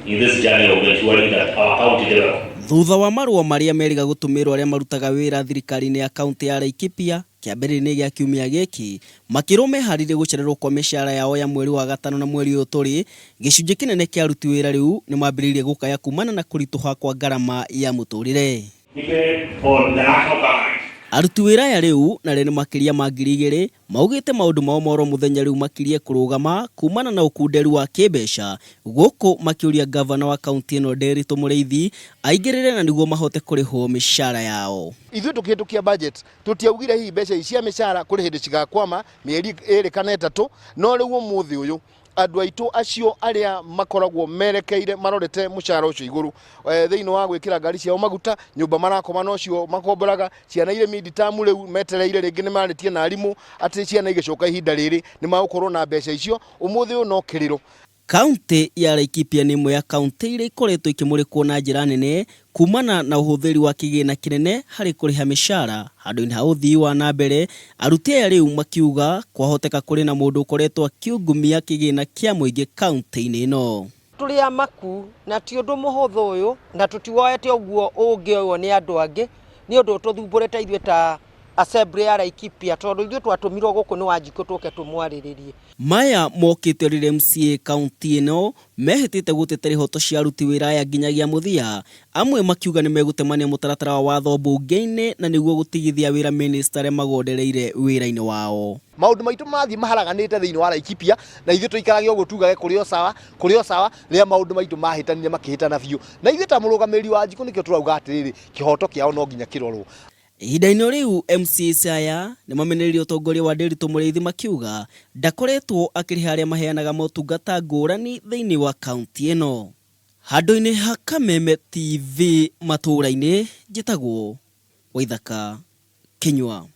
in this journey of ensuring that our county develops. Thutha wa marua maria meriga gutumirwo aria marutaga wira thirikari-ini ya kaunti ya Laikipia kiambiriria gia kiumia giki makiro meharire gucererwo kwa mishara yao ya mweri wa gatano na mweri uyu turi gicunji kinene kia aruti wira riu ni mambiririe gukaya kumana na kurituha kwa garama ya muturire. Aruti wira ya riu na rene makiria ma 2,000 maugite maundu mao moro muthenya riu makirie kurugama kumana na ukunderu wa kibesha guku makiuria gavana wa kaunti ino Nderitu Mureithi aingirire na niguo mahote kurihwo mishara yao. Ithu tukihitukia budget tutiaugire hi mbeca icia mishara kuri hindi cigakwama mieri 2 kana 3 no riu umuthi uyu andu aitu acio aria makoragwo merekeire marorete mushara ucio iguru thiini wa gwikira ngari ciao maguta nyumba marakoma no cio makomboraga ciana ile miditamu riu metereire ringi ni maritie na arimu ati ciana igicoka ihinda riri ni magukorwo na mbeca icio umuthi uyu no kiriro. Kaunti ya Laikipia ni imwe ya kaunti iria ikoretwo ikimurikwo na njira nene kumana na uhuthiri wa kigina kinene hari kuriha mishara handu-ini ha uthii wa na mbere. Aruti aya riu makiuga kwahoteka kuri na mundu ukoretwo akiungumia kigina kia muingi kaunti-ini ino. Tuli amaku na ti undu muhuthu uyu na tutiwoete uguo ungioywo ni andu angi ni undu tuthumburite ithuĩ ta Assembly ya Laikipia tondu ithuĩ twatumirwo guku ni Wanjikũ tuke tumwariririe. Maya mokite rire MCA kaunti ino mehitite gutetera ihoto cia aruti wira aya nginyagia muthia, amwe makiuga ni megutemania mutaratara wa watho bunge-ini na niguo gutigithia wira minister aria magondereire wira-ini wao. Maundu maitu mathi maharaganite thiini wa Laikipia na ithuĩ tuikarage uguo tugage kuri o sawa ria maundu maitu mahitanire makihitana biu na ithuĩ ta murugamiri wa Wanjikũ nikio turauga atiriri kihoto kiao no nginya kirorwo. Ihinda-ini riu MCAs aya ni mamenereire utongoria wa Nderitu Mureithi makiuga ndakoretwo akiriha aria maheanaga motungata ngurani thiini wa kaunti ino. Handu-ini ha Kameme TV matura-ini njitagwo Waithaka Kinyua.